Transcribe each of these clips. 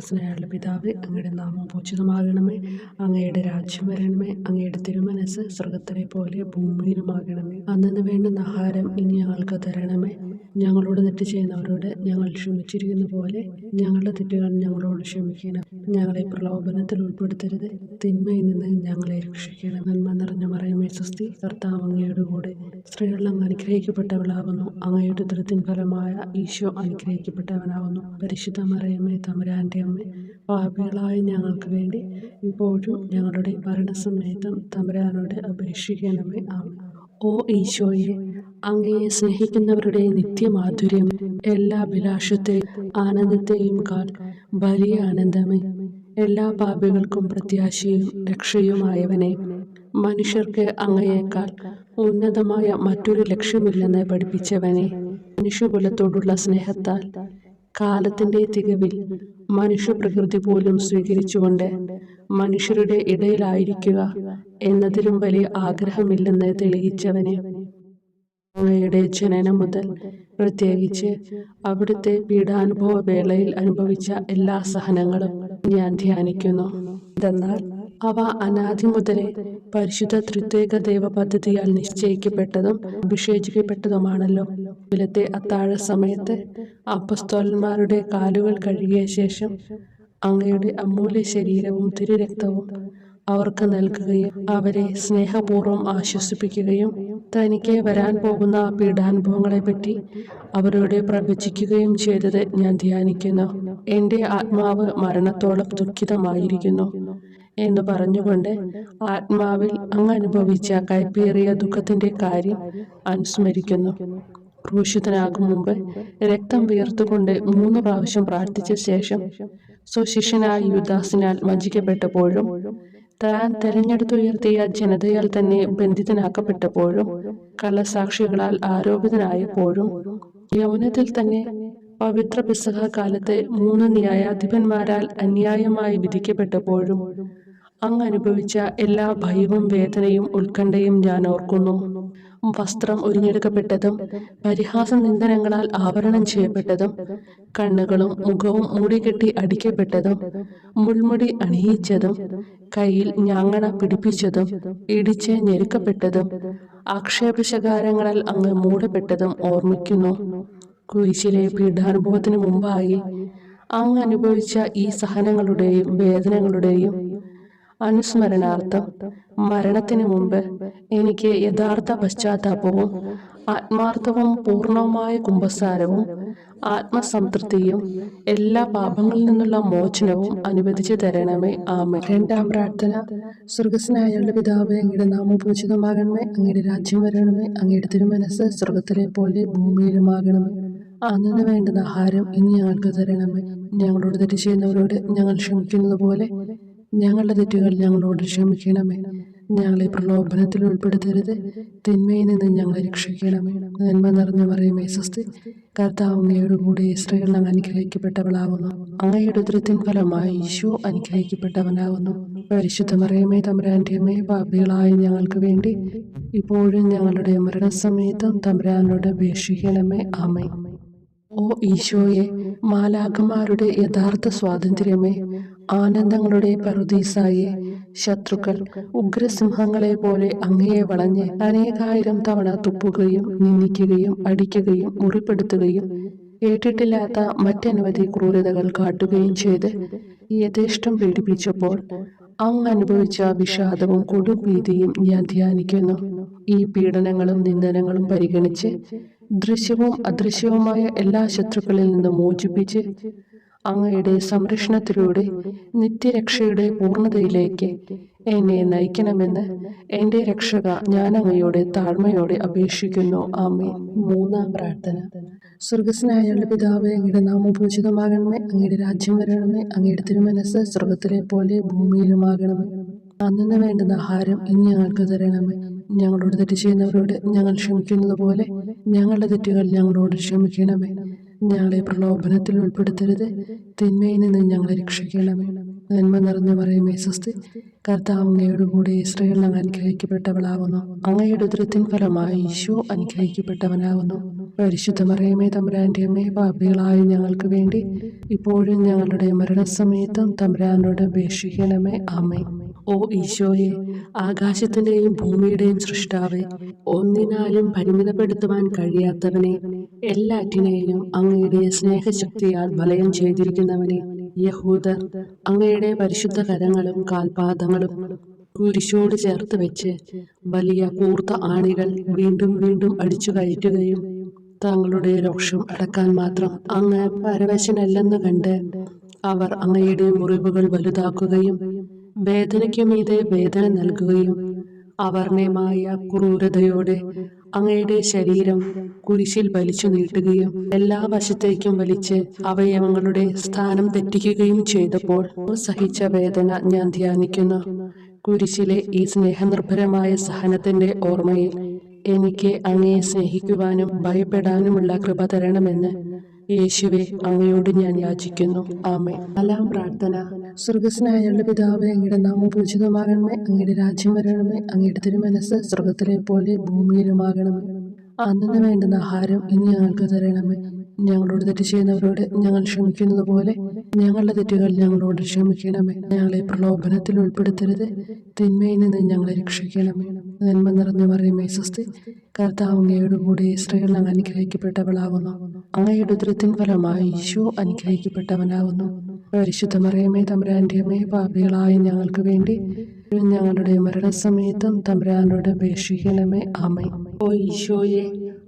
സ്വർഗസ്നായുള്ള പിതാവേ, അങ്ങയുടെ നാമം പൂജിതമാകണമേ. അങ്ങയുടെ രാജ്യം വരണമേ. അങ്ങയുടെ തിരുമനസ് സ്വർഗത്തിലെ പോലെ ഭൂമിയിലുമാകണമേ. അന്നന്ന് വേണ്ടുന്ന ആഹാരം ഇനി ഞങ്ങൾക്ക് തരണമേ. ഞങ്ങളോട് തെറ്റ് ചെയ്യുന്നവരോട് ഞങ്ങൾ ക്ഷമിച്ചിരിക്കുന്ന പോലെ ഞങ്ങളുടെ തെറ്റുകൾ ഞങ്ങളോട് ക്ഷമിക്കണം. ഞങ്ങളെ പ്രലോഭനത്തിൽ ഉൾപ്പെടുത്തരുത്, തിന്മയിൽ നിന്ന് ഞങ്ങളെ രക്ഷിക്കണം. നന്മ നിറഞ്ഞ മറിയമേ സ്വസ്തി, കർത്താവ് അങ്ങയുടെ കൂടെ സ്ത്രീകൾ അങ്ങ് അനുഗ്രഹിക്കപ്പെട്ടവളാകുന്നു. അങ്ങയുടെ ഉദരത്തിൻ ഫലമായ ഈശോ അനുഗ്രഹിക്കപ്പെട്ടവനാകുന്നു. പരിശുദ്ധ മറിയമേ തമ്പുരാന്റെ അമ്മ, പാപികളായ ഞങ്ങൾക്ക് വേണ്ടി ഇപ്പോഴും ഞങ്ങളുടെ മരണസമയത്തും തമ്പുരാനോട് അപേക്ഷിക്കണമേ. ആമേൻ. ഓ ഈശോയെ, അങ്ങയെ സ്നേഹിക്കുന്നവരുടെ നിത്യമാധുര്യം, എല്ലാ അഭിലാഷത്തെയും ആനന്ദത്തെയും കാൾ വലിയ ആനന്ദമേ. എല്ലാ പാപികൾക്കും പ്രത്യാശയും രക്ഷയുമായവനെ, മനുഷ്യർക്ക് അങ്ങയേക്കാൾ ഉന്നതമായ മറ്റൊരു ലക്ഷ്യമില്ലെന്ന് പഠിപ്പിച്ചവനെ, മനുഷ്യകുലത്തോടുള്ള സ്നേഹത്താൽ കാലത്തിന്റെ തികവിൽ മനുഷ്യപ്രകൃതി പോലും സ്വീകരിച്ചുകൊണ്ട് മനുഷ്യരുടെ ഇടയിലായിരിക്കുക എന്നതിലും വലിയ ആഗ്രഹമില്ലെന്ന് തെളിയിച്ചവനെ, അങ്ങയുടെ ജനനം മുതൽ പ്രത്യേകിച്ച് അവിടുത്തെ പീഡാനുഭവ വേളയിൽ അനുഭവിച്ച എല്ലാ സഹനങ്ങളും ഞാൻ ധ്യാനിക്കുന്നു. എന്തെന്നാൽ അവ അനാദി മുതലേ പരിശുദ്ധ ത്രിത്വേക ദൈവ പദ്ധതിയാൽ നിശ്ചയിക്കപ്പെട്ടതും അഭിഷേചിക്കപ്പെട്ടതുമാണല്ലോ. വിലത്തെ അത്താഴ സമയത്ത് അപ്പസ്തോലന്മാരുടെ കാലുകൾ കഴുകിയ ശേഷം അങ്ങയുടെ അമൂല്യ ശരീരവും തിരുരക്തവും അവർക്ക് നൽകുകയും അവരെ സ്നേഹപൂർവ്വം ആശ്വസിപ്പിക്കുകയും തനിക്ക് വരാൻ പോകുന്ന പീഡാനുഭവങ്ങളെപ്പറ്റി അവരോട് പ്രവചിക്കുകയും ചെയ്തത് ഞാൻ ധ്യാനിക്കുന്നു. എൻ്റെ ആത്മാവ് മരണത്തോളം ദുഃഖിതമായിരിക്കുന്നു എന്ന് പറഞ്ഞുകൊണ്ട് ആത്മാവിൽ അങ്ങ് അനുഭവിച്ച കൈപ്പേറിയ ദുഃഖത്തിന്റെ കാര്യം അനുസ്മരിക്കുന്നു. ക്രൂശിതനാകും മുമ്പ് രക്തം വിയർത്തുകൊണ്ട് 3 പ്രാവശ്യം പ്രാർത്ഥിച്ച ശേഷം സ്വശിഷ്യനായ യൂദാസിനാൽ വഞ്ചിക്കപ്പെട്ടപ്പോഴും താൻ തെരഞ്ഞെടുത്തുയർത്തിയ ജനതയാൽ തന്നെ ബന്ധിതനാക്കപ്പെട്ടപ്പോഴും കള്ളസാക്ഷികളാൽ ആരോപിതനായപ്പോഴും യൗവനത്തിൽ തന്നെ പവിത്ര പെസഹ കാലത്ത് 3 ന്യായാധിപന്മാരാൽ അന്യായമായി വിധിക്കപ്പെട്ടപ്പോഴും അങ്ങ് അനുഭവിച്ച എല്ലാ ഭയവും വേദനയും ഉത്കണ്ഠയും ഞാൻ ഓർക്കുന്നു. വസ്ത്രം ഉരിഞ്ഞെടുക്കപ്പെട്ടതും പരിഹാസ നിന്ദനങ്ങളാൽ ആവരണം ചെയ്യപ്പെട്ടതും കണ്ണുകളും മുഖവും മൂടികെട്ടി അടിക്കപ്പെട്ടതും മുൾമുടി അണിയിച്ചതും കയ്യിൽ ഞാങ്ങണ പിടിപ്പിച്ചതും ഇടിച്ച് ഞെരുക്കപ്പെട്ടതും ആക്ഷേപശകാരങ്ങളാൽ അങ്ങ് മൂടപ്പെട്ടതും ഓർമ്മിക്കുന്നു. കുരിശിലെ പീഡാനുഭവത്തിന് മുമ്പായി അങ്ങ് അനുഭവിച്ച ഈ സഹനങ്ങളുടെയും വേദനകളുടെയും അനുസ്മരണാർത്ഥം മരണത്തിന് മുമ്പ് എനിക്ക് യഥാർത്ഥ പശ്ചാത്താപവും ആത്മാർത്ഥവും പൂർണ്ണവുമായ കുമ്പസാരവും ആത്മസംതൃപ്തിയും എല്ലാ പാപങ്ങളിൽ നിന്നുള്ള മോചനവും അനുവദിച്ചു തരണമേ. ആമേൻ. 2-ാം പ്രാർത്ഥന. സ്വർഗസ്നായുള്ള പിതാവേ, അങ്ങയുടെ നാമം പൂജിതമാകണമേ. അങ്ങയുടെ രാജ്യം വരണമേ. അങ്ങയുടെ തിരുമനസ് സ്വർഗത്തിലെ പോലെ ഭൂമിയിലുമാകണമേ. അന്നന്ന് വേണ്ടുന്ന ആഹാരം ഇനി ഞങ്ങൾക്ക് തരണമേ. ഞങ്ങളോട് തെറ്റ് ചെയ്യുന്നവരോട് ഞങ്ങൾ ക്ഷമിക്കുന്നത് പോലെ ഞങ്ങളുടെ തെറ്റുകൾ ഞങ്ങളോട് ക്ഷമിക്കണമേ. ഞങ്ങളെ പ്രലോഭനത്തിൽ ഉൾപ്പെടുത്തരുത്, തിന്മയിൽ നിന്ന് ഞങ്ങളെ രക്ഷിക്കണമേ. നന്മ നിറഞ്ഞ മറിയമേ സ്വസ്തി, കർത്താവ് അങ്ങയുടെ കൂടെ സ്ത്രീകൾ അങ്ങ് അനുഗ്രഹിക്കപ്പെട്ടവളാകുന്നു. അങ്ങയുടെ ഉദരത്തിൻ ഫലമായി ഈശോ അനുഗ്രഹിക്കപ്പെട്ടവനാകുന്നു. പരിശുദ്ധ മറിയമേ തമ്പുരാന്റെ അമ്മേ, പാപികളായ ഞങ്ങൾക്ക് വേണ്ടി ഇപ്പോഴും ഞങ്ങളുടെ മരണസമയത്തും തമ്പുരാനോട് അപേക്ഷിക്കണമേ. ആമേൻ. ഓ ഈശോയെ, മാലാഖമാരുടെ യഥാർത്ഥ സ്വാതന്ത്ര്യമേ, ആനന്ദങ്ങളുടെ പറുദീസായെ, ശത്രുക്കൾ ഉഗ്രസിംഹങ്ങളെ പോലെ അങ്ങയെ വളഞ്ഞ് അനേകായിരം തവണ തുപ്പുകയും നിന്ദിക്കുകയും അടിക്കുകയും മുറിപ്പെടുത്തുകയും കേട്ടിട്ടില്ലാത്ത മറ്റനവധി ക്രൂരതകൾ കാട്ടുകയും ചെയ്ത് യഥേഷ്ടം പീഡിപ്പിച്ചപ്പോൾ അങ്ങ് അനുഭവിച്ച വിഷാദവും കൊടുഭീതിയും ഞാൻ ധ്യാനിക്കുന്നു. ഈ പീഡനങ്ങളും നിന്ദനങ്ങളും പരിഗണിച്ച് ദൃശ്യവും അദൃശ്യവുമായ എല്ലാ ശത്രുക്കളിൽ നിന്നും മോചിപ്പിച്ച് അങ്ങയുടെ സംരക്ഷണത്തിലൂടെ നിത്യരക്ഷയുടെ പൂർണ്ണതയിലേക്ക് എന്നെ നയിക്കണമെന്ന് എൻ്റെ രക്ഷക ഞാൻ അങ്ങയോട് താഴ്മയോടെ അപേക്ഷിക്കുന്നു. ആമേൻ. 3-ാം പ്രാർത്ഥന. സ്വർഗസ്നായുള്ള പിതാവേ, അങ്ങയുടെ നാമം പൂജിതമാകണമേ. അങ്ങയുടെ രാജ്യം വരണമേ. അങ്ങയുടെ തിരുമനസ് സ്വർഗത്തിലെ പോലെ ഭൂമിയിലുമാകണമേ. അന്നന്ന് വേണ്ടുന്ന ആഹാരം ഇനി ഞങ്ങൾക്ക് തരണമേ. ഞങ്ങളോട് തെറ്റ് ചെയ്യുന്നവരോട് ഞങ്ങൾ ക്ഷമിക്കുന്നത് പോലെ ഞങ്ങളുടെ തെറ്റുകൾ ഞങ്ങളോട് ക്ഷമിക്കണമേ. ഞങ്ങളെ പ്രലോഭനത്തിൽ ഉൾപ്പെടുത്തരുത്, തിന്മയിൽ നിന്ന് ഞങ്ങളെ രക്ഷിക്കണമേ. നന്മ നിറഞ്ഞ മറിയമേ സ്വസ്തി, കർത്താവ് അങ്ങയോട് കൂടെ സ്ത്രീകൾ അങ്ങ് അനുഗ്രഹിക്കപ്പെട്ടവളാകുന്നു. അങ്ങയുടെ ഉദരത്തിൻ ഫലമായി ഈശോ അനുഗ്രഹിക്കപ്പെട്ടവനാകുന്നു. പരിശുദ്ധ മറിയമേ തമ്പുരാന്റെ അമ്മേ, പാപികളായ ഞങ്ങൾക്ക് വേണ്ടി ഇപ്പോഴും ഞങ്ങളുടെ മരണസമയത്തും തമ്പുരാനോട് അപേക്ഷിക്കണമേ. ആമേൻ. ഓ ഈശോയെ, ആകാശത്തിന്റെയും ഭൂമിയുടെയും സൃഷ്ടാവേ, ഒന്നിനാലും പരിമിതപ്പെടുത്തുവാൻ കഴിയാത്തവനെ, എല്ലാറ്റിനെയും അങ്ങയുടെ സ്നേഹശക്തിയാൽ വലയം ചെയ്തിരിക്കുന്നവനെ, യഹൂദർ അങ്ങയുടെ പരിശുദ്ധ കരങ്ങളും കാൽപാദങ്ങളും കുരിശോട് ചേർത്ത് വെച്ച് വലിയ കൂർത്ത ആണികൾ വീണ്ടും വീണ്ടും അടിച്ചു കയറ്റുകയും തങ്ങളുടെ രോഷം അടക്കാൻ മാത്രം അങ്ങ് പരവശനല്ലെന്ന് കണ്ട് അവർ അങ്ങയുടെ മുറിവുകൾ വലുതാക്കുകയും വേദനയ്ക്കു മീതെ വേദന നൽകുകയും അവർണ്ണയമായ ക്രൂരതയോടെ അങ്ങയുടെ ശരീരം കുരിശിൽ വലിച്ചു നീട്ടുകയും എല്ലാ വശത്തേക്കും വലിച്ച് അവയവങ്ങളുടെ സ്ഥാനം തെറ്റിക്കുകയും ചെയ്തപ്പോൾ സഹിച്ച വേദന ഞാൻ ധ്യാനിക്കുന്നു. കുരിശിലെ ഈ സ്നേഹനിർഭരമായ സഹനത്തിന്റെ ഓർമ്മയിൽ എനിക്ക് അങ്ങയെ സ്നേഹിക്കുവാനും ഭയപ്പെടാനുമുള്ള കൃപ തരണമെന്ന് യേശുവെ അങ്ങയോട് ഞാൻ യാചിക്കുന്നു. ആമേൻ. നാലാം പ്രാർത്ഥന. സ്വർഗസ്നായുള്ള പിതാവേ, അങ്ങയുടെ നാമം പൂജിതമാകണമേ, അങ്ങയുടെ രാജ്യം വരണമേ, അങ്ങയുടെ തിരുമനസ് സ്വർഗത്തിലെ പോലെ ഭൂമിയിലുമാകണമേ. അന്നു വേണ്ടുന്ന ആഹാരം ഇനി ഞങ്ങൾക്ക് തരണമേ. ഞങ്ങളോട് തെറ്റ് ചെയ്യുന്നവരോട് ഞങ്ങൾ ക്ഷമിക്കുന്നത് പോലെ ഞങ്ങളുടെ തെറ്റുകൾ ഞങ്ങളോട് ക്ഷമിക്കണമേ. ഞങ്ങളെ പ്രലോഭനത്തിൽ ഉൾപ്പെടുത്തരുത്, തിന്മയിൽ നിന്ന് ഞങ്ങളെ രക്ഷിക്കണമേ. നന്മ നിറഞ്ഞ മറിയമേ സ്വസ്തി, കർത്താവ് അങ്ങയോട് കൂടെ സ്ത്രീകൾ അങ്ങ് അനുഗ്രഹിക്കപ്പെട്ടവളാകുന്നു. അങ്ങയുടെ ഉദരത്തിൻ ഫലമായി ഈശോ അനുഗ്രഹിക്കപ്പെട്ടവനാകുന്നു. പരിശുദ്ധ മറിയമേ തമ്പുരാന്റെ അമ്മേ, പാപികളായ ഞങ്ങൾക്ക് വേണ്ടി ഞങ്ങളുടെ മരണസമയത്തും തമ്പുരാനോട് അപേക്ഷിക്കണമേ. ആമേൻ. ഓ ഈശോയെ,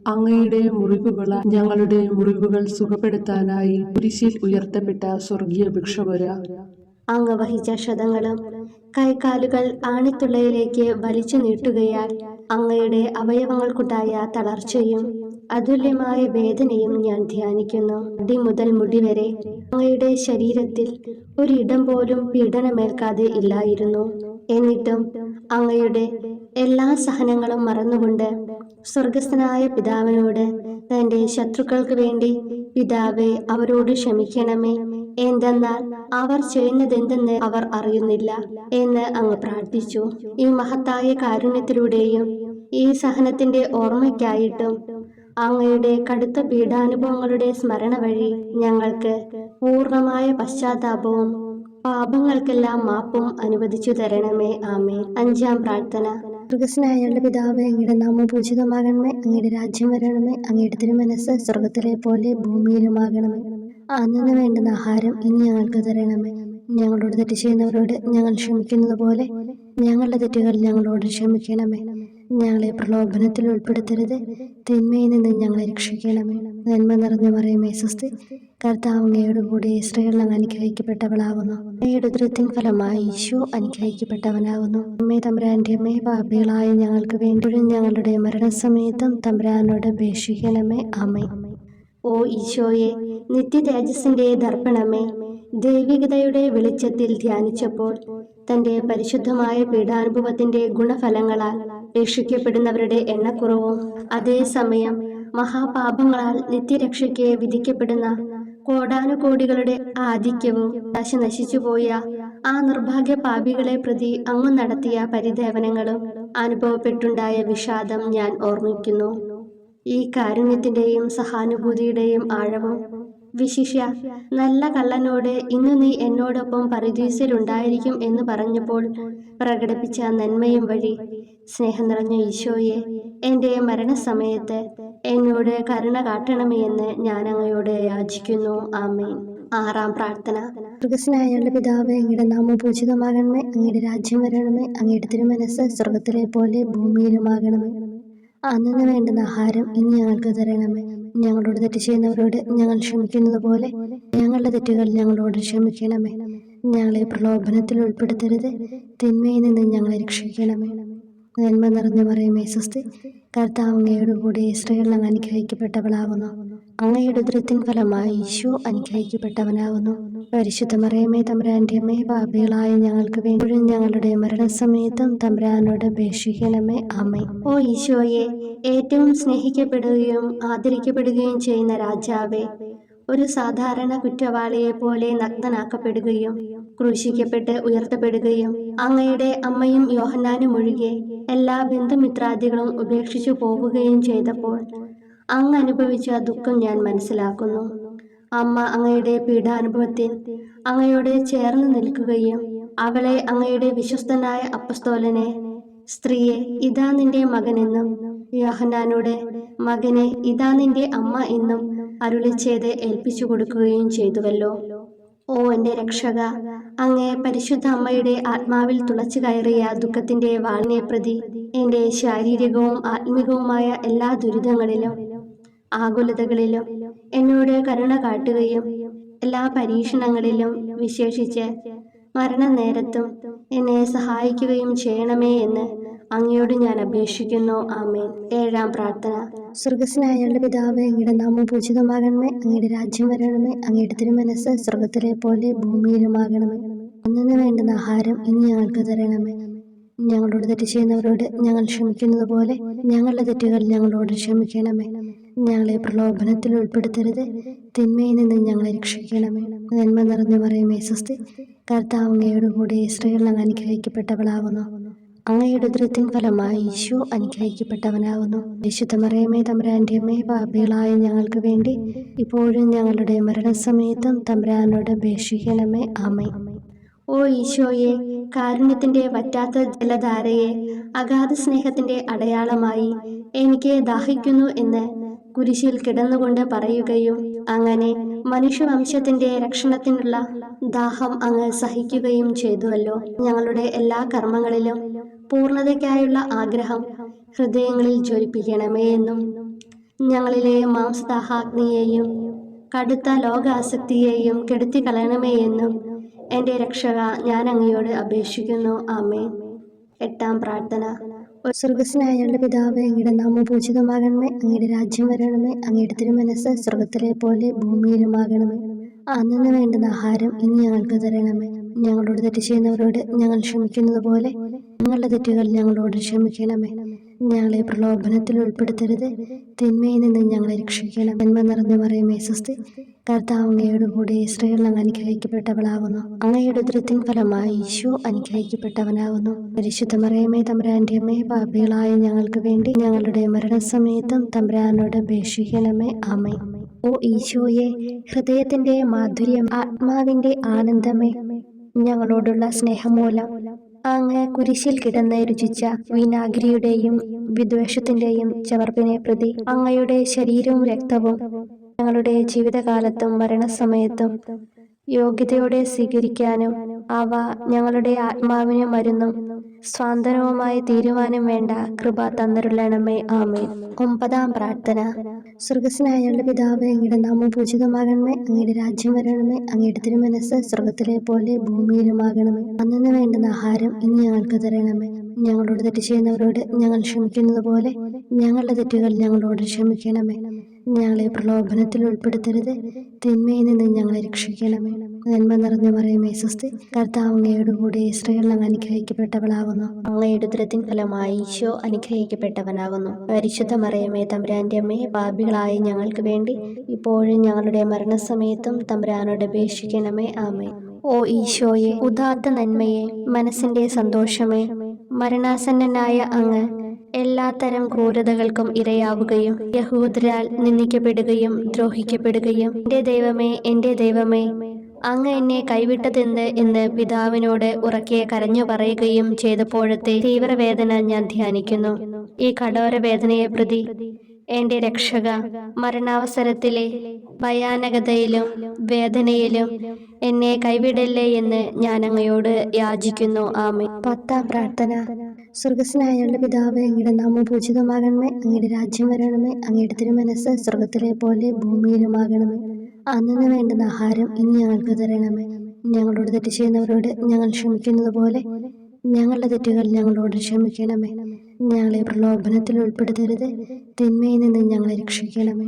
അങ്ങയുടെ മുറിവുകളാൽ ഞങ്ങളുടെ മുറിവുകൾ സുഖപ്പെടുത്താനായി കുരിശിൽ ഉയർത്തപ്പെട്ട സ്വർഗീയ ഭിക്ഷുവര, അങ്ങ് വഹിച്ച ക്ഷതങ്ങളും കൈകാലുകൾ ആണിത്തുള്ളയിലേക്ക് വലിച്ചു നീട്ടുകയാൽ അങ്ങയുടെ അവയവങ്ങൾക്കുണ്ടായ തളർച്ചയും അതുല്യമായ വേദനയും ഞാൻ ധ്യാനിക്കുന്നു. അടി മുതൽ മുടി വരെ അങ്ങയുടെ ശരീരത്തിൽ ഒരിടം പോലും പീഡനമേൽക്കാതെ ഇല്ലായിരുന്നു. എന്നിട്ടും അങ്ങയുടെ എല്ലാ സഹനങ്ങളും മറന്നുകൊണ്ട് സ്വർഗസ്ഥനായ പിതാവിനോട് തന്റെ ശത്രുക്കൾക്ക് വേണ്ടി പിതാവേ അവരോട് ക്ഷമിക്കണമേ, എന്തെന്നാൽ അവർ ചെയ്യുന്നതെന്തെന്ന് അവർ അറിയുന്നില്ല എന്ന് അങ്ങ് പ്രാർത്ഥിച്ചു. ഈ മഹത്തായ കാരുണ്യത്തിലൂടെയും ഈ സഹനത്തിന്റെ ഓർമ്മയ്ക്കായിട്ടും അങ്ങയുടെ കടുത്ത പീഡാനുഭവങ്ങളുടെ സ്മരണ വഴി ഞങ്ങൾക്ക് പൂർണ്ണമായ പശ്ചാത്താപവും പാപങ്ങൾക്കെല്ലാം മാപ്പും അനുവദിച്ചു തരണമേ. ആമേൻ. അഞ്ചാം പ്രാർത്ഥന. സ്വർഗസ്നായുള്ള പിതാവേ, അങ്ങയുടെ നാമം പൂജിതമാകണമേ, അങ്ങയുടെ രാജ്യം വരണമേ, അങ്ങയുടെ തിരുമനസ് സ്വർഗത്തിലെ പോലെ ഭൂമിയിലുമാകണമേ. അന്നു വേണ്ടുന്ന ആഹാരം ഇനി ഞങ്ങൾക്ക് തരണമേ. ഞങ്ങളോട് തെറ്റ് ചെയ്യുന്നവരോട് ഞങ്ങൾ ക്ഷമിക്കുന്നത് പോലെ ഞങ്ങളുടെ തെറ്റുകൾ ഞങ്ങളോട് ക്ഷമിക്കണമേ. ഞങ്ങളെ പ്രലോഭനത്തിൽ ഉൾപ്പെടുത്തരുത്, തിന്മയിൽ നിന്ന് ഞങ്ങളെ രക്ഷിക്കണമേ. നന്മ നിറഞ്ഞ മറിയമേ സ്വസ്തി, കർത്താവ് അങ്ങയോട് കൂടെ സ്ത്രീകൾ അങ്ങ് അനുഗ്രഹിക്കപ്പെട്ടവളാകുന്നു. അങ്ങയുടെ ഉദരത്തിൻ ഫലമായി ഈശോ അനുഗ്രഹിക്കപ്പെട്ടവനാകുന്നു. അമ്മേ തമ്പുരാന്റെ അമ്മേ, പാപികളായ ഞങ്ങൾക്ക് വേണ്ടി ഞങ്ങളുടെ മരണസമയത്തും തമ്പുരാനോട് അപേക്ഷിക്കണമേ. ആമേൻ. ഓ ഈശോയെ, നിത്യ തേജസ്സിന്റെ ദർപ്പണമേ, ദൈവികതയുടെ വെളിച്ചത്തിൽ ധ്യാനിച്ചപ്പോൾ തന്റെ പരിശുദ്ധമായ പീഡാനുഭവത്തിന്റെ ഗുണഫലങ്ങളാൽ രക്ഷിക്കപ്പെടുന്നവരുടെ എണ്ണക്കുറവും അതേസമയം മഹാപാപങ്ങളാൽ നിത്യരക്ഷയ്ക്ക് വിധിക്കപ്പെടുന്ന കോടാനുകോടികളുടെ ആധിക്യവും നശിച്ചുപോയ ആ നിർഭാഗ്യ പാപികളെ പ്രതി അങ്ങ് നടത്തിയ പരിദേവനങ്ങളും അനുഭവപ്പെട്ടുണ്ടായ വിഷാദം ഞാൻ ഓർമ്മിക്കുന്നു. ഈ കാരുണ്യത്തിന്റെയും സഹാനുഭൂതിയുടെയും ആഴവും വിശിഷ്യ നല്ല കള്ളനോട് ഇന്ന് നീ എന്നോടൊപ്പം പരദീസയിലുണ്ടായിരിക്കും എന്ന് പറഞ്ഞപ്പോൾ പ്രകടിപ്പിച്ച നന്മയും വഴി സ്നേഹം നിറഞ്ഞ ഈശോയെ, എൻ്റെ മരണസമയത്ത് എന്നോട് കരുണ കാട്ടണമേ എന്ന് ഞാൻ അങ്ങയോട് യാചിക്കുന്നു. ആമേൻ. ആറാം പ്രാർത്ഥന. സ്വർഗസ്നായുള്ള പിതാവേ, അങ്ങയുടെ നാമം പൂജിതമാകണമേ, അങ്ങയുടെ രാജ്യം വരണമേ, അങ്ങയുടെ തിരുമനസ് സ്വർഗത്തിലെ പോലെ ഭൂമിയിലുമാകണമേ. അന്നു വേണ്ടുന്ന ആഹാരം ഇനി ഞങ്ങൾക്ക് തരണമേ. ഞങ്ങളോട് തെറ്റ് ചെയ്യുന്നവരോട് ഞങ്ങൾ ക്ഷമിക്കുന്നത് പോലെ ഞങ്ങളുടെ തെറ്റുകൾ ഞങ്ങളോട് ക്ഷമിക്കണമേ. ഞങ്ങളെ പ്രലോഭനത്തിൽ ഉൾപ്പെടുത്തരുത്, തിന്മയിൽ നിന്ന് ഞങ്ങളെ രക്ഷിക്കണമേ. നന്മ നിറഞ്ഞ മറിയമേ സ്വസ്തി, കർത്താവ് അങ്ങയോട് കൂടെ സ്ത്രീകൾ അങ്ങ് അനുഗ്രഹിക്കപ്പെട്ടവളാകുന്നു. അങ്ങയുടെ ഉദരത്തിൻ ഫലമായി ഈശോ അനുഗ്രഹിക്കപ്പെട്ടവനാകുന്നു. പരിശുദ്ധ മറിയമേ തമ്പുരാന്റെ അമ്മേ, പാപികളായ ഞങ്ങൾക്ക് വേണ്ടി ഞങ്ങളുടെ മരണസമയത്തും തമ്പുരാനോട് അപേക്ഷിക്കണമേ. ആമേൻ. ഓ ഈശോയെ, ഏറ്റവും സ്നേഹിക്കപ്പെടുകയും ആദരിക്കപ്പെടുകയും ചെയ്യുന്ന രാജാവേ, ഒരു സാധാരണ കുറ്റവാളിയെ പോലെ നഗ്നനാക്കപ്പെടുകയും ക്രൂശിക്കപ്പെട്ട് ഉയർത്തപ്പെടുകയും അങ്ങയുടെ അമ്മയും യോഹന്നാനും ഒഴികെ എല്ലാ ബന്ധുമിത്രാദികളും ഉപേക്ഷിച്ചു പോവുകയും ചെയ്തപ്പോൾ അങ്ങ് അനുഭവിച്ച ദുഃഖം ഞാൻ മനസ്സിലാക്കുന്നു. അമ്മ അങ്ങയുടെ പീഡാനുഭവത്തിൽ അങ്ങയോട് ചേർന്ന് നിൽക്കുകയും അവളെ അങ്ങയുടെ വിശ്വസ്തനായ അപ്പസ്തോലനെ, സ്ത്രീയെ ഇതാ നിന്റെ മകനെന്നും യോഹന്നാനോട് മകനെ ഇതാ നിന്റെ അമ്മ എന്നും അരുളിച്ചെയ്ത് ഏൽപ്പിച്ചു കൊടുക്കുകയും ചെയ്തുവല്ലോ. ഓ എൻ്റെ രക്ഷക, അങ്ങേ പരിശുദ്ധ അമ്മയുടെ ആത്മാവിൽ തുളച്ചു കയറിയ ദുഃഖത്തിന്റെ വാളിനെ പ്രതി എൻ്റെ ശാരീരികവും ആത്മികവുമായ എല്ലാ ദുരിതങ്ങളിലും ആകുലതകളിലും എന്നോട് കരുണ കാട്ടുകയും എല്ലാ പരീക്ഷണങ്ങളിലും വിശേഷിച്ച് മരണനേരത്തും എന്നെ സഹായിക്കുകയും ചെയ്യണമേ എന്ന് അങ്ങയോട് ഞാൻ അപേക്ഷിക്കുന്നു. ആമേൻ. 7-ാം പ്രാർത്ഥന. സ്വർഗസ്നായുള്ള പിതാവേ, അങ്ങയുടെ നാമം പൂജിതമാകണമേ. അങ്ങയുടെ രാജ്യം വരണമേ. അങ്ങയുടെ തിരുമനസ്സ് സ്വർഗത്തിലെ പോലെ ഭൂമിയിലുമാകണമേ. അന്നു വേണ്ടുന്ന ആഹാരം ഇനി ഞങ്ങൾക്ക് തരണമേ. ഞങ്ങളോട് തെറ്റ് ചെയ്യുന്നവരോട് ഞങ്ങൾ ക്ഷമിക്കുന്നത് പോലെ ഞങ്ങളുടെ തെറ്റുകൾ ഞങ്ങളോട് ക്ഷമിക്കണമേ. ഞങ്ങളെ പ്രലോഭനത്തിൽ ഉൾപ്പെടുത്തരുത്, തിന്മയിൽ നിന്ന് ഞങ്ങളെ രക്ഷിക്കണമേ. നന്മ നിറഞ്ഞ മറിയമേ സ്വസ്തി, കർത്താവ് അങ്ങയോട് കൂടെ സ്ത്രീകൾ അങ്ങ് അനുഗ്രഹിക്കപ്പെട്ടവളാകുന്നു. അങ്ങയുടെ ഉദരത്തിൻ ഫലമായി ഈശോ അനുഗ്രഹിക്കപ്പെട്ടവനാകുന്നു. വിശുദ്ധ മറിയമേ തമ്പുരാന്റെ അമ്മേ, പാപികളായ ഞങ്ങൾക്ക് വേണ്ടി ഇപ്പോഴും ഞങ്ങളുടെ മരണസമയത്തും തമ്പുരാനോട് അപേക്ഷിക്കണമേ. ആമേൻ. ഓ ഈശോയെ, കാരുണ്യത്തിന്റെ വറ്റാത്ത ജലധാരയെ, അഗാധ സ്നേഹത്തിന്റെ അടയാളമായി എനിക്ക് ദാഹിക്കുന്നു എന്ന് കുരിശിൽ കിടന്നുകൊണ്ട് പറയുകയും അങ്ങനെ മനുഷ്യവംശത്തിന്റെ രക്ഷണത്തിനുള്ള ദാഹം അങ്ങ് സഹിക്കുകയും ചെയ്തുവല്ലോ. ഞങ്ങളുടെ എല്ലാ കർമ്മങ്ങളിലും പൂർണ്ണതയ്ക്കായുള്ള ആഗ്രഹം ഹൃദയങ്ങളിൽ ജ്വലിപ്പിക്കണമേ എന്നും ഞങ്ങളിലെ മാംസദാഹാഗ്നിയെയും കടുത്ത ലോകാസക്തിയെയും കെടുത്തിക്കളയണമേ എന്നും എൻ്റെ രക്ഷക ഞാൻ അങ്ങയോട് അപേക്ഷിക്കുന്നു. ആമേൻ. 8-ാം പ്രാർത്ഥന. സ്വർഗസ്നായുള്ള പിതാവേ, അങ്ങയുടെ നാമം പൂജിതമാകണമേ. അങ്ങയുടെ രാജ്യം വരണമേ. അങ്ങയുടെ തിരുമനസ്സ് സ്വർഗത്തിലെ പോലെ ഭൂമിയിലുമാകണമേ. അന്നു വേണ്ടുന്ന ആഹാരം ഇനി ഞങ്ങൾക്ക് തരണമേ. ഞങ്ങളോട് തെറ്റ് ചെയ്യുന്നവരോട് ഞങ്ങൾ ക്ഷമിക്കുന്നത് പോലെ ഞങ്ങളുടെ തെറ്റുകൾ ഞങ്ങളോട് ക്ഷമിക്കണമേ. ഞങ്ങളെ പ്രലോഭനത്തിൽ ഉൾപ്പെടുത്തരുത്, തിന്മയിൽ നിന്ന് ഞങ്ങളെ രക്ഷിക്കണം. നന്മ നിറഞ്ഞ മറിയമേ സ്വസ്തി, കർത്താവ് അങ്ങയോട് കൂടെ സ്ത്രീകൾ അങ്ങ് അനുഗ്രഹിക്കപ്പെട്ടവളാകുന്നു. അങ്ങയുടെ ഉദരത്തിൻ ഫലമായി ഈശോ അനുഗ്രഹിക്കപ്പെട്ടവനാകുന്നു. പരിശുദ്ധ മറിയമേ തമ്പുരാന്റെ അമ്മേ, പാപികളായ ഞങ്ങൾക്ക് വേണ്ടി ഞങ്ങളുടെ മരണസമയത്തും തമ്പുരാനോട് അപേക്ഷിക്കണമേ. ആമേൻ. ഓ ഈശോയെ, ഹൃദയത്തിന്റെ മാധുര്യം, ആത്മാവിന്റെ ആനന്ദമേ, ഞങ്ങളോടുള്ള സ്നേഹം മൂലം അങ്ങ് കുരിശിൽ കിടന്ന് രുചിച്ച വിനാഗിരിയുടെയും വിദ്വേഷത്തിന്റെയും ചവർപ്പിനെ പ്രതി അങ്ങയുടെ ശരീരവും രക്തവും ഞങ്ങളുടെ ജീവിതകാലത്തും മരണസമയത്തും യോഗ്യതയോടെ സ്വീകരിക്കാനും അവ ഞങ്ങളുടെ ആത്മാവിന് മരുന്നും സ്വാന്തനവുമായി തീരുവാനും വേണ്ട കൃപ തന്നരുളണമേ. ആമേൻ. 9-ാം പ്രാർത്ഥന. സ്വർഗസ്നായുള്ള പിതാവേ, അങ്ങയുടെ നാമം പൂജിതമാകണമേ. അങ്ങയുടെ രാജ്യം വരണമേ. അങ്ങയുടെ തിരുമനസ്സ് സ്വർഗത്തിലെ പോലെ ഭൂമിയിലുമാകണമേ. അന്നു വേണ്ടുന്ന ആഹാരം ഇനി ഞങ്ങൾക്ക് തരണമേ. ഞങ്ങളോട് തെറ്റ് ചെയ്യുന്നവരോട് ഞങ്ങൾ ക്ഷമിക്കുന്നത് പോലെ ഞങ്ങളുടെ തെറ്റുകൾ ഞങ്ങളോട് ക്ഷമിക്കണമേ. ഞങ്ങളെ പ്രലോഭനത്തിൽ ഉൾപ്പെടുത്തരുത്, തിന്മയിൽ നിന്ന് ഞങ്ങളെ രക്ഷിക്കണമേ. നന്മ നിറഞ്ഞ മറിയമേ സ്വസ്തി, കർത്താവ് അങ്ങയോട് കൂടെ സ്ത്രീകൾ അങ്ങ് അനുഗ്രഹിക്കപ്പെട്ടവളാകുന്നു. അങ്ങയുടെ ഉദരത്തിൻ ഫലമായി ഈശോ അനുഗ്രഹിക്കപ്പെട്ടവനാകുന്നു. പരിശുദ്ധ മറിയമേ തമ്പുരാന്റെ അമ്മേ, പാപികളായ ഞങ്ങൾക്ക് വേണ്ടി ഇപ്പോഴും ഞങ്ങളുടെ മരണസമയത്തും തമ്പുരാനോട് അപേക്ഷിക്കണമേ. ആമേൻ. ഓ ഈശോയെ, ഉദാത്ത നന്മയെ, മനസ്സിന്റെ സന്തോഷമേ, മരണാസന്നനായ അങ്ങ് എല്ലാത്തരം ക്രൂരതകൾക്കും ഇരയാവുകയും യഹൂദരാൽ നിന്ദിക്കപ്പെടുകയും ദ്രോഹിക്കപ്പെടുകയും എൻ്റെ ദൈവമേ അങ്ങ് എന്നെ കൈവിട്ടതെന്ത് എന്ന് പിതാവിനോട് ഉറക്കെ കരഞ്ഞു പറയുകയും ചെയ്തപ്പോഴത്തെ തീവ്രവേദന ഞാൻ ധ്യാനിക്കുന്നു. ഈ കഠോര വേദനയെ പ്രതി എൻ്റെ രക്ഷക, മരണാവസരത്തിലെ ഭയാനകതയിലും വേദനയിലും എന്നെ കൈവിടല്ലേ എന്ന് ഞാൻ അങ്ങയോട് യാചിക്കുന്നു. ആമേൻ. 10-ാം പ്രാർത്ഥന. സ്വർഗസ്നായുള്ള പിതാവേ, അങ്ങയുടെ നാമം പൂജിതമാകണമേ. അങ്ങയുടെ രാജ്യം വരണമേ. അങ്ങയുടെ തിരുമനസ്സ് സ്വർഗത്തിലെ പോലെ ഭൂമിയിലുമാകണമേ. അന്നു വേണ്ടുന്ന ആഹാരം ഇനി ഞങ്ങൾക്ക് തരണമേ. ഞങ്ങളോട് തെറ്റ് ചെയ്യുന്നവരോട് ഞങ്ങൾ ക്ഷമിക്കുന്നത് പോലെ ഞങ്ങളുടെ തെറ്റുകൾ ഞങ്ങളോട് ക്ഷമിക്കണമേ. ഞങ്ങളെ പ്രലോഭനത്തിൽ ഉൾപ്പെടുത്തരുത്, തിന്മയിൽ നിന്ന് ഞങ്ങളെ രക്ഷിക്കണമേ.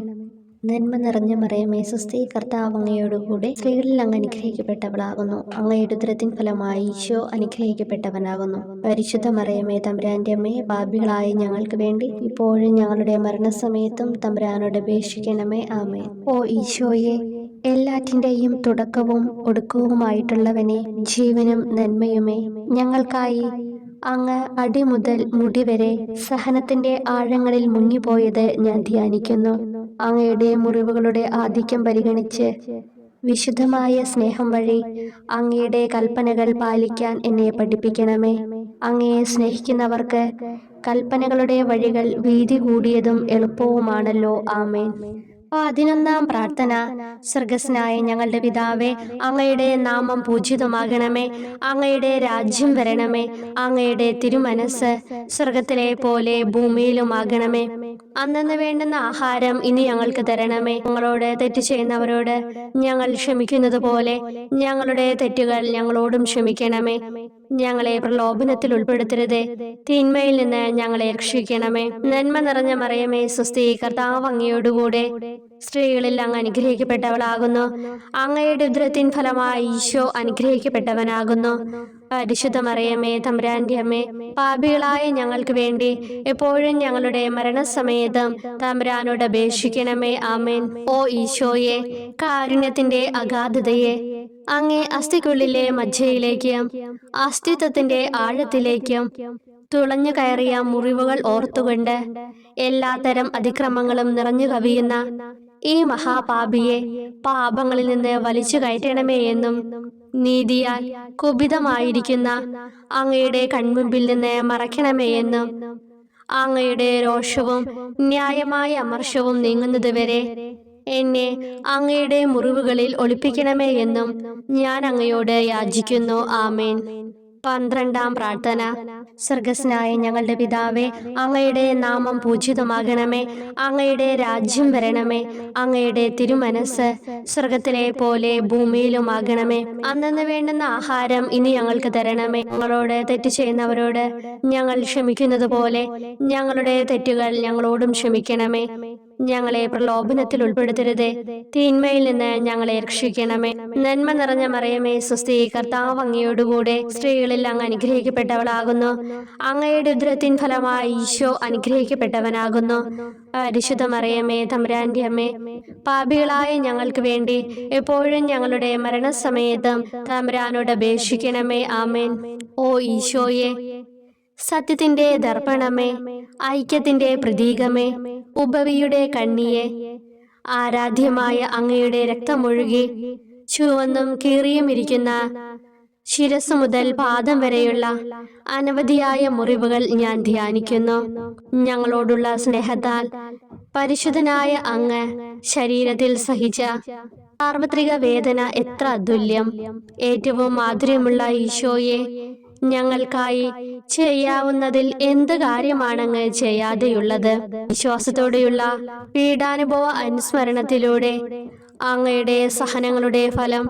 നന്മ നിറഞ്ഞ മറിയമേ സ്വസ്തി, കർത്താവ് അങ്ങയോടുകൂടെ സ്ത്രീകളിൽ അങ്ങ് അനുഗ്രഹിക്കപ്പെട്ടവളാകുന്നു. അങ്ങയുടെ ഉദരത്തിൻ ഫലമായി ഈശോ അനുഗ്രഹിക്കപ്പെട്ടവനാകുന്നു. പരിശുദ്ധ മറിയമേ തമ്പുരാന്റെ അമ്മേ, പാപികളായ ഞങ്ങൾക്ക് വേണ്ടി ഇപ്പോഴും ഞങ്ങളുടെ മരണസമയത്തും തമ്പുരാനോട് അപേക്ഷിക്കണമേ. ആമേൻ. ഓ ഈശോയെ, എല്ലാറ്റിൻ്റെയും തുടക്കവും ഒടുക്കവുമായിട്ടുള്ളവനെ, ജീവനും നന്മയുമേ, ഞങ്ങൾക്കായി അങ്ങ് അടിമുതൽ മുടിവരെ സഹനത്തിന്റെ ആഴങ്ങളിൽ മുങ്ങിപ്പോയത് ഞാൻ ധ്യാനിക്കുന്നു. അങ്ങയുടെ മുറിവുകളുടെ ആധിക്യം പരിഗണിച്ച് വിശുദ്ധമായ സ്നേഹം വഴി അങ്ങയുടെ കൽപ്പനകൾ പാലിക്കാൻ എന്നെ പഠിപ്പിക്കണമേ. അങ്ങയെ സ്നേഹിക്കുന്നവർക്ക് കൽപ്പനകളുടെ വഴികൾ വീതി കൂടിയതും എളുപ്പവുമാണല്ലോ. ആമേൻ. 11-ാം പ്രാർത്ഥന. സ്വർഗസ്നായ ഞങ്ങളുടെ പിതാവേ, അങ്ങയുടെ നാമം പൂജിതമാകണമേ. അങ്ങയുടെ രാജ്യം വരണമേ. അങ്ങയുടെ തിരുമനസ് സ്വർഗത്തിലെ പോലെ ഭൂമിയിലുമാകണമേ. അന്നന്ന് വേണ്ടുന്ന ആഹാരം ഇനി ഞങ്ങൾക്ക് തരണമേ. ഞങ്ങളോട് തെറ്റ് ചെയ്യുന്നവരോട് ഞങ്ങൾ ക്ഷമിക്കുന്നത് പോലെ ഞങ്ങളുടെ തെറ്റുകൾ ഞങ്ങളോടും ക്ഷമിക്കണമേ. ഞങ്ങളെ പ്രലോഭനത്തിൽ ഉൾപ്പെടുത്തരുതേ, തിന്മയിൽ നിന്ന് ഞങ്ങളെ രക്ഷിക്കണമേ. നന്മ നിറഞ്ഞ മറിയമേ സ്വസ്തി, കർത്താവ് അങ്ങയോടുകൂടെ സ്ത്രീകളിൽ അങ്ങ് അനുഗ്രഹിക്കപ്പെട്ടവളാകുന്നു. അങ്ങയുടെ ഉദരത്തിൻ ഫലമായി ഈശോ അനുഗ്രഹിക്കപ്പെട്ടവനാകുന്നു. പരിശുദ്ധ മറിയമേ, തമ്പുരാന്റെ അമ്മേ, പാപികളായ ഞങ്ങൾക്ക് വേണ്ടി എപ്പോഴും ഞങ്ങളുടെ മരണസമയത്തും തമ്പുരാനോട് അപേക്ഷിക്കണമേ. ആമേൻ. ഓ ഈശോയെ, കാരുണ്യത്തിന്റെ അഗാധതയെ, അങ്ങേ അസ്ഥിക്കുള്ളിലെ മജ്ജയിലേക്കും അസ്തിത്വത്തിന്റെ ആഴത്തിലേക്കും തുളഞ്ഞു കയറിയ മുറിവുകൾ ഓർത്തുകൊണ്ട് എല്ലാത്തരം അതിക്രമങ്ങളും നിറഞ്ഞു കവിയുന്ന ഈ മഹാപാപിയെ പാപങ്ങളിൽ നിന്ന് വലിച്ചു കയറ്റണമേ എന്നും നീതിയാൽ കുപിതമായിരിക്കുന്ന അങ്ങയുടെ കൺമുമ്പിൽ നിന്ന് മറയ്ക്കണമേ എന്നും അങ്ങയുടെ രോഷവും ന്യായമായ അമർഷവും നീങ്ങുന്നതുവരെ എന്നെ അങ്ങയുടെ മുറിവുകളിൽ ഒളിപ്പിക്കണമേ എന്നും ഞാൻ അങ്ങയോട് യാചിക്കുന്നു. ആമേൻ. 12-ാം പ്രാർത്ഥന. സ്വർഗസ്നായ ഞങ്ങളുടെ പിതാവേ, അങ്ങയുടെ നാമം പൂജിതമാകണമേ. അങ്ങയുടെ രാജ്യം വരണമേ. അങ്ങയുടെ തിരുമനസ് സ്വർഗത്തിലെ പോലെ ഭൂമിയിലുമാകണമേ. അന്നന്ന് വേണ്ടുന്ന ആഹാരം ഇനി ഞങ്ങൾക്ക് തരണമേ. ഞങ്ങളോട് തെറ്റ് ചെയ്യുന്നവരോട് ഞങ്ങൾ ക്ഷമിക്കുന്നത് പോലെ ഞങ്ങളുടെ തെറ്റുകൾ ഞങ്ങളോടും ക്ഷമിക്കണമേ. ഞങ്ങളെ പ്രലോഭനത്തിൽ ഉൾപ്പെടുത്തരുതേ, തിന്മയിൽ നിന്ന് ഞങ്ങളെ രക്ഷിക്കണമേ. നന്മ നിറഞ്ഞ മറിയമേ സ്വസ്തി, കർത്താവ് അങ്ങയോടുകൂടെ സ്ത്രീകളിൽ അങ്ങ് അനുഗ്രഹിക്കപ്പെട്ടവളാകുന്നു. അങ്ങയുടെ ഉദരത്തിൻ ഫലമായി ഈശോ അനുഗ്രഹിക്കപ്പെട്ടവനാകുന്നു. പരിശുദ്ധ മറിയമേ, തമ്പുരാന്റെ അമ്മേ, പാപികളായ ഞങ്ങൾക്ക് വേണ്ടി എപ്പോഴും ഞങ്ങളുടെ മരണസമയത്തും തമ്പുരാനോട് അപേക്ഷിക്കണമേ. ആമേൻ. ഓ ഈശോയെ, സത്യത്തിന്റെ ദർപ്പണമേ, ഐക്യത്തിന്റെ പ്രതീകമേ, ഉപവിയുടെ കണ്ണിയെ, ആരാധ്യമായ അങ്ങയുടെ രക്തമൊഴുകി ചുവന്നും കീറിയും ഇരിക്കുന്ന ശിരസ് മുതൽ പാദം വരെയുള്ള അനവധിയായ മുറിവുകൾ ഞാൻ ധ്യാനിക്കുന്നു. ഞങ്ങളോടുള്ള സ്നേഹത്താൽ പരിശുദ്ധനായ അങ്ങ് ശരീരത്തിൽ സഹിച്ച സാർവത്രിക വേദന എത്ര അതുല്യം. ഏറ്റവും മാധുര്യമുള്ള ഈശോയെ, ഞങ്ങൾക്കായി ചെയ്യാവുന്നതിൽ എന്ത് കാര്യമാണങ്ങ് ചെയ്യാതെയുള്ളത്? വിശ്വാസത്തോടെയുള്ള പീഡാനുഭവ അനുസ്മരണത്തിലൂടെ അങ്ങയുടെ സഹനങ്ങളുടെ ഫലം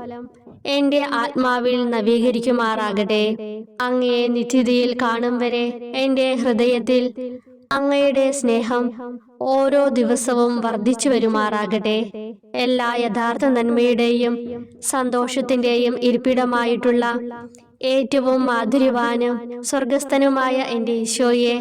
എന്റെ ആത്മാവിൽ നവീകരിക്കുമാറാകട്ടെ. അങ്ങയെ നിത്യതയിൽ കാണും വരെ എന്റെ ഹൃദയത്തിൽ അങ്ങയുടെ സ്നേഹം ഓരോ ദിവസവും വർദ്ധിച്ചു വരുമാറാകട്ടെ. എല്ലാ യഥാർത്ഥ നന്മയുടെയും സന്തോഷത്തിന്റെയും ഇരിപ്പിടമായിട്ടുള്ള ഏറ്റവും മാധുര്യവാനും സ്വർഗസ്ഥനുമായ എന്റെ ഈശോയെ,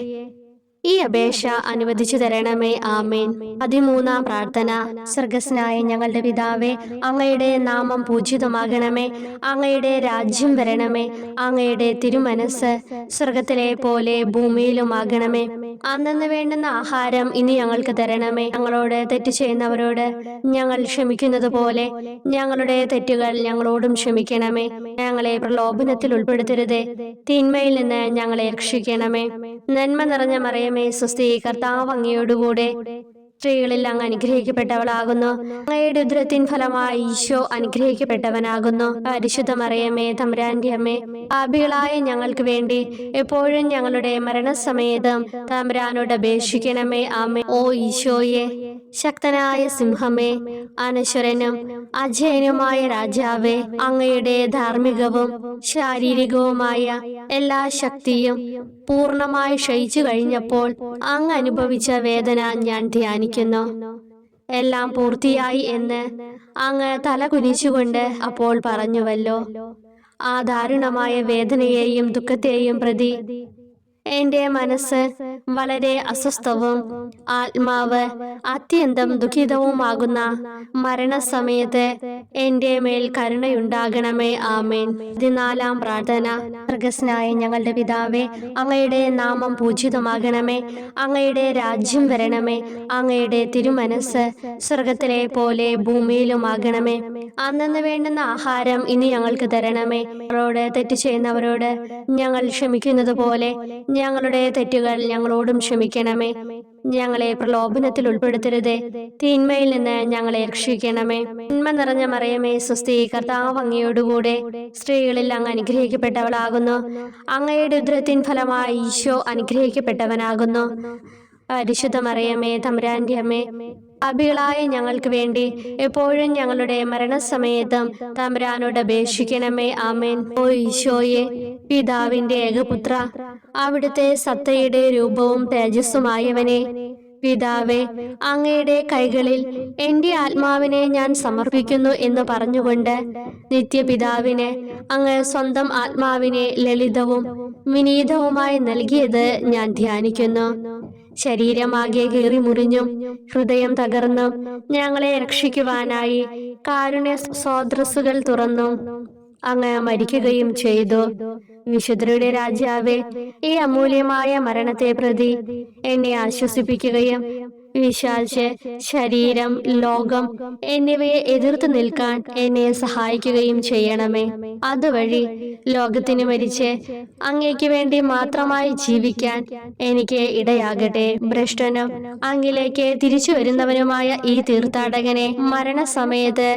ഈ അപേക്ഷ അനുവദിച്ചു തരണമേ. ആമേൻ. 13-ാം പ്രാർത്ഥന. സ്വർഗസ്നായ ഞങ്ങളുടെ പിതാവേ, അങ്ങയുടെ നാമം പൂജിതമാകണമേ. അങ്ങയുടെ രാജ്യം വരണമേ. അങ്ങയുടെ തിരുമനസ് സ്വർഗത്തിലെ പോലെ ഭൂമിയിലുമാകണമേ. അന്നന്ന് വേണ്ടുന്ന ആഹാരം ഇനി ഞങ്ങൾക്ക് തരണമേ. ഞങ്ങളോട് തെറ്റ് ചെയ്യുന്നവരോട് ഞങ്ങൾ ക്ഷമിക്കുന്നത് പോലെ ഞങ്ങളുടെ തെറ്റുകൾ ഞങ്ങളോടും ക്ഷമിക്കണമേ. ഞങ്ങളെ പ്രലോഭനത്തിൽ ഉൾപ്പെടുത്തരുതേ, തിന്മയിൽ നിന്ന് ഞങ്ങളെ രക്ഷിക്കണമേ. നന്മ നിറഞ്ഞ മറിയമേ സ്വസ്തി, കർത്താവ് അങ്ങയോടുകൂടെ സ്ത്രീകളിൽ അങ്ങ് അനുഗ്രഹിക്കപ്പെട്ടവളാകുന്നു. അങ്ങയുടെ ഉദരത്തിൻ ഫലമായി ഈശോ അനുഗ്രഹിക്കപ്പെട്ടവനാകുന്നു. പരിശുദ്ധ മറിയമേ, തമ്പുരാന്റെ അമ്മേ, പാപികളായ ഞങ്ങൾക്ക് വേണ്ടി എപ്പോഴും ഞങ്ങളുടെ മരണസമയത്തും തമ്പുരാനോട് അപേക്ഷിക്കണമേ. ആമേൻ. ഓ ഈശോയെ, ശക്തനായ സിംഹമേ, അനശ്വരനും അജയനുമായ രാജാവേ, അങ്ങയുടെ ധാർമ്മികവും ശാരീരികവുമായ എല്ലാ ശക്തിയും പൂർണ്ണമായി ക്ഷയിച്ചു കഴിഞ്ഞപ്പോൾ അങ്ങ് അനുഭവിച്ച വേദന ഞാൻ ധ്യാനിക്കുന്നു. എല്ലാം പൂർത്തിയായി എന്ന് അങ്ങ് തല കുനിച്ചുകൊണ്ട് അപ്പോൾ പറഞ്ഞുവല്ലോ. ആ ദാരുണമായ വേദനയെയും ദുഃഖത്തെയും പ്രതി എൻ്റെ മനസ്സ് വളരെ അസ്വസ്ഥവും ആത്മാവ് അത്യന്തം ദുഃഖിതവുമാകുന്ന മരണസമയത്ത് എൻ്റെ മേൽ കരുണയുണ്ടാകണമേ. ആമേൻ. 14-ാം പ്രാർത്ഥന. സ്വർഗ്ഗസ്ഥനായ ഞങ്ങളുടെ പിതാവേ, അങ്ങയുടെ നാമം പൂജിതമാകണമേ. അങ്ങയുടെ രാജ്യം വരണമേ. അങ്ങയുടെ തിരുമനസ്സ് സ്വർഗത്തിലെ പോലെ ഭൂമിയിലുമാകണമേ. അന്നന്ന് വേണ്ടുന്ന ആഹാരം ഇനി ഞങ്ങൾക്ക് തരണമേ. ഞങ്ങളോട് തെറ്റ് ചെയ്യുന്നവരോട് ഞങ്ങൾ ക്ഷമിക്കുന്നത് പോലെ ഞങ്ങളുടെ തെറ്റുകൾ ഞങ്ങളോടും ക്ഷമിക്കണമേ. ഞങ്ങളെ പ്രലോഭനത്തിൽ ഉൾപ്പെടുത്തരുതേ, തിന്മയിൽ നിന്ന് ഞങ്ങളെ രക്ഷിക്കണമേ. നന്മ നിറഞ്ഞ മറിയമേ, സ്വസ്തി, കർത്താവ് അങ്ങയോടുകൂടെ സ്ത്രീകളിൽ അങ്ങ് അനുഗ്രഹിക്കപ്പെട്ടവളാകുന്നു. അങ്ങയുടെ ഉദരത്തിൻ ഫലമായി ഈശോ അനുഗ്രഹിക്കപ്പെട്ടവനാകുന്നു. പരിശുദ്ധ മറിയമേ, തമ്പുരാന്റെ അമ്മേ, പാപികളായ ഞങ്ങൾക്ക് വേണ്ടി എപ്പോഴും ഞങ്ങളുടെ മരണസമയത്തും തമ്പുരാനോട് അപേക്ഷിക്കണമേ. ആമേൻ. ഓ ഈശോയെ, പിതാവിന്റെ ഏകപുത്ര, അവിടുത്തെ സത്തയുടെ രൂപവും തേജസ്സുമായവനെ, പിതാവേ, അങ്ങയുടെ കൈകളിൽ എൻ്റെ ആത്മാവിനെ ഞാൻ സമർപ്പിക്കുന്നു എന്ന് പറഞ്ഞുകൊണ്ട് നിത്യപിതാവിന് അങ്ങ് സ്വന്തം ആത്മാവിനെ ലളിതവും വിനീതവുമായി നൽകിയത് ഞാൻ ധ്യാനിക്കുന്നു. ശരീരമാകെ കീറി മുറിഞ്ഞും ഹൃദയം തകർന്നും ഞങ്ങളെ രക്ഷിക്കുവാനായി കാരുണ്യ സ്രോതസ്സുകൾ തുറന്നും അങ്ങ് മരിക്കുകയും ചെയ്തു. വിശുദ്ധരുടെ രാജാവേ, ഈ അമൂല്യമായ മരണത്തെ പ്രതി എന്നെ ആശ്വസിപ്പിക്കുകയും വിശാച്ച് ശരീരം, ലോകം എന്നിവയെ എതിർത്ത് നിൽക്കാൻ എന്നെ സഹായിക്കുകയും ചെയ്യണമേ. അതുവഴി ലോകത്തിന് മരിച്ച് അങ്ങേക്ക് വേണ്ടി മാത്രമായി ജീവിക്കാൻ എനിക്ക് ഇടയാകട്ടെ. ഭ്രഷ്ടനും അങ്ങിലേക്ക് തിരിച്ചു വരുന്നവനുമായ ഈ തീർത്ഥാടകനെ മരണസമയത്ത്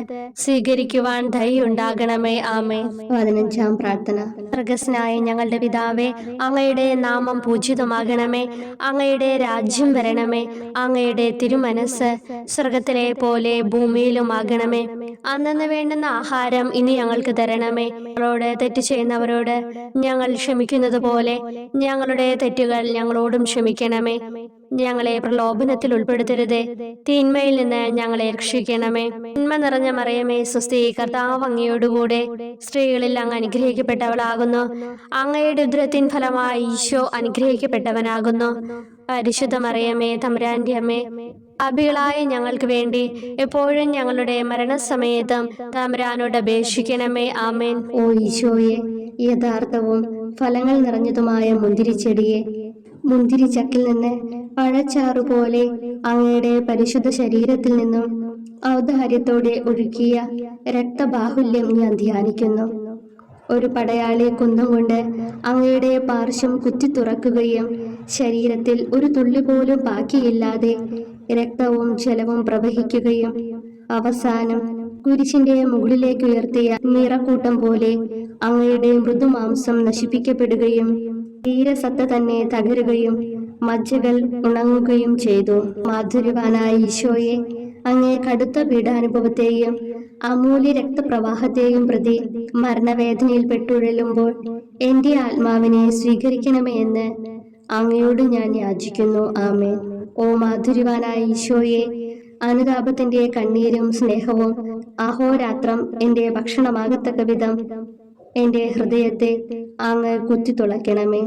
സ്വീകരിക്കുവാൻ ദയുണ്ടാകണമേ. ആമേ. 15-ാം പ്രാർത്ഥന. സ്വർഗ്ഗസ്ഥനായ ഞങ്ങളുടെ പിതാവേ, അങ്ങയുടെ നാമം പൂജിതമാകണമേ. അങ്ങയുടെ രാജ്യം വരണമേ. അങ്ങയുടെ തിരുമനസ്സ് സ്വർഗത്തിലെ പോലെ ഭൂമിയിലുമാകണമേ. അന്നന്ന് വേണ്ടുന്ന ആഹാരം ഇനി ഞങ്ങൾക്ക് തരണമേ. ഞങ്ങളോട് തെറ്റ് ചെയ്യുന്നവരോട് ഞങ്ങൾ ക്ഷമിക്കുന്നത് പോലെ ഞങ്ങളുടെ തെറ്റുകൾ ഞങ്ങളോടും ക്ഷമിക്കണമേ. ഞങ്ങളെ പ്രലോഭനത്തിൽ ഉൾപ്പെടുത്തരുതേ, തിന്മയിൽ നിന്ന് ഞങ്ങളെ രക്ഷിക്കണമേ. നന്മ നിറഞ്ഞ മറിയമേ, സ്വസ്തി, കർത്താവ് അങ്ങയോടുകൂടെ സ്ത്രീകളിൽ അങ്ങ് അനുഗ്രഹിക്കപ്പെട്ടവളാകുന്നു. അങ്ങയുടെ ഉദരത്തിൻ ഫലമായി ഈശോ അനുഗ്രഹിക്കപ്പെട്ടവനാകുന്നു. പരിശുദ്ധ മറിയമേ, തമ്പുരാന്റെ അമ്മേ, പാപികളായ ഞങ്ങൾക്ക് വേണ്ടി എപ്പോഴും ഞങ്ങളുടെ മരണസമയത്തും തമ്പുരാനോട് അപേക്ഷിക്കണമേ. ആമേൻ. ഓ ഈശോയെ, യഥാർത്ഥവും ഫലങ്ങൾ നിറഞ്ഞതുമായ മുന്തിരിച്ചെടിയെ, മുന്തിരിച്ചക്കിൽ നിന്ന് പഴച്ചാറുപോലെ അങ്ങയുടെ പരിശുദ്ധ ശരീരത്തിൽ നിന്നും ഔദാര്യത്തോടെ ഒഴുക്കിയ രക്തബാഹുല്യം ഞാൻ ധ്യാനിക്കുന്നു. ഒരു പടയാളി കുന്തം കൊണ്ട് അങ്ങയുടെ പാർശ്വം കുത്തി തുറക്കുകയും ശരീരത്തിൽ ഒരു തുള്ളി പോലും ബാക്കിയില്ലാതെ രക്തവും ജലവും പ്രവഹിക്കുകയും അവസാനം കുരിശിന്റെ മുകളിലേക്ക് ഉയർത്തിയ നിറക്കൂട്ടം പോലെ അങ്ങയുടെ മൃദുമാംസം നശിപ്പിക്കപ്പെടുകയും തീരസത്ത തന്നെ തകരുകയും മജ്ജകൾ ഉണങ്ങുകയും ചെയ്തു. മാധുര്യവാനായ ഈശോയെ, അങ്ങേ കടുത്ത പീഡാനുഭവത്തെയും അമൂല്യ രക്തപ്രവാഹത്തെയും പ്രതി മരണവേദനയിൽ പെട്ടുഴലുമ്പോൾ എൻ്റെ ആത്മാവിനെ സ്വീകരിക്കണമേ എന്ന് അങ്ങയോട് ഞാൻ യാചിക്കുന്നു. ആമേൻ. ഓ മാധുര്യവാനായ ഈശോയെ, അനുതാപത്തിന്റെ കണ്ണീരും സ്നേഹവും അഹോരാത്രം എൻ്റെ ഭക്ഷണമാകത്തക്ക വിധം എൻ്റെ ഹൃദയത്തെ അങ്ങ് കുത്തിത്തുളയ്ക്കണമേ.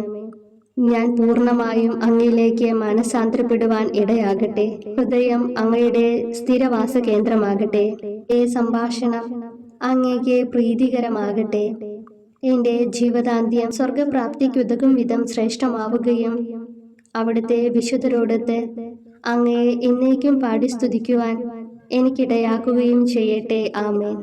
ഞാൻ പൂർണ്ണമായും അങ്ങയിലേക്ക് മനസാന്തരപ്പെടുവാൻ ഇടയാകട്ടെ. ഹൃദയം അങ്ങയുടെ സ്ഥിരവാസ കേന്ദ്രമാകട്ടെ. ഈ സംഭാഷണം അങ്ങേക്ക് പ്രീതികരമാകട്ടെ. എൻ്റെ ജീവിതാന്ത്യം സ്വർഗപ്രാപ്തിക്കുതകും വിധം ശ്രേഷ്ഠമാവുകയും അവിടുത്തെ വിശുദ്ധരോടൊത്ത് അങ്ങയെ എന്നേക്കും പാടി സ്തുതിക്കുവാൻ എനിക്കിടയാക്കുകയും ചെയ്യട്ടെ. ആമേൻ.